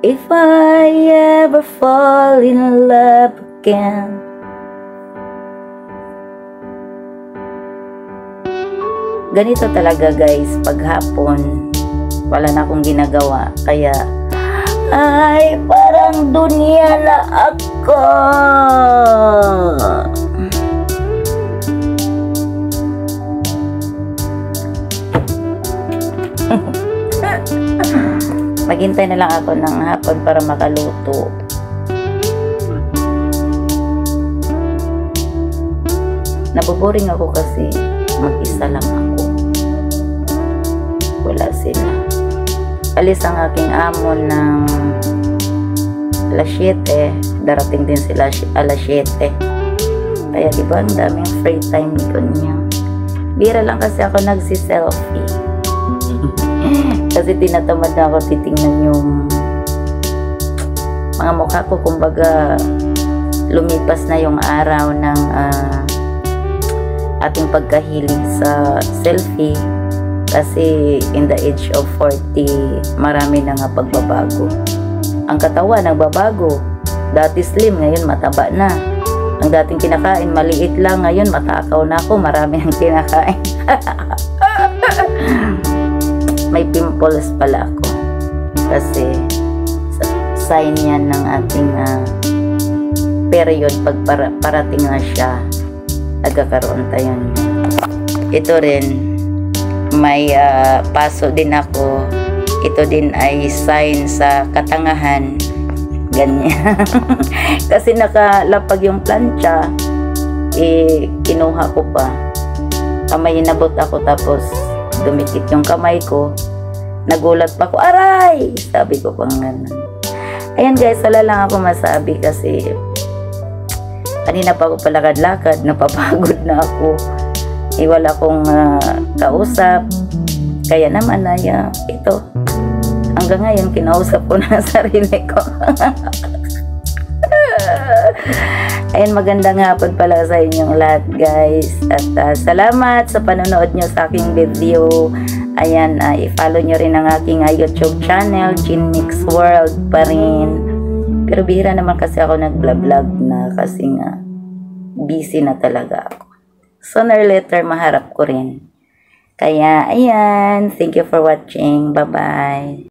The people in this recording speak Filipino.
If I ever fall in love again. Ganito talaga guys, pag hapon, wala na akong ginagawa. Kaya, ay, parang dunya na ako. Maghintay na lang ako ng hapon para makaluto. Naboboring ako kasi mag-isa lang ako. Wala sila. Alis ang aking amo ng alas 7. Darating din sila alas 7. Kaya diba ang daming free time ko niya. Bira lang kasi ako nagsi-selfie. Kasi tinatamad na ako titingnan yung mga mukha ko. Kumbaga lumipas na yung araw ng ating pagkahilig sa selfie. Kasi in the age of 40, marami na nga pagbabago. Ang katawan nagbabago. Dati slim, ngayon mataba na. Ang dating kinakain maliit lang, ngayon matakaw na ako. Marami ang kinakain. May pimples pala ako. Kasi sign yan ng ating period. Pag parating na siya, nagkakaroon tayo. Ito rin, may paso din ako. Ito din ay sign sa katangahan. Ganyan. Kasi nakalapag yung plancha, kinuha ko pa. Kamay inabot ako, tapos dumikit yung kamay ko. Nagulat pa ako, aray! Sabi ko pang ganun. Ayan guys, wala lang ako masabi kasi kanina pa ako palakad-lakad, napapagod na ako. Wala akong kausap. Kaya naman ay ito. Hanggang ngayon, kinausap ko na sarili ko. Ayan, magandang hapon pala sa inyong lahat guys. At salamat sa panonood nyo sa aking video. Ayan, i-follow nyo rin ang aking YouTube channel, Jean Mix World pa rin. Pero bihira naman kasi ako nag-vlog na kasi nga busy na talaga ako. Sooner or later, maharap ko rin. Kaya, ayan. Thank you for watching. Bye-bye.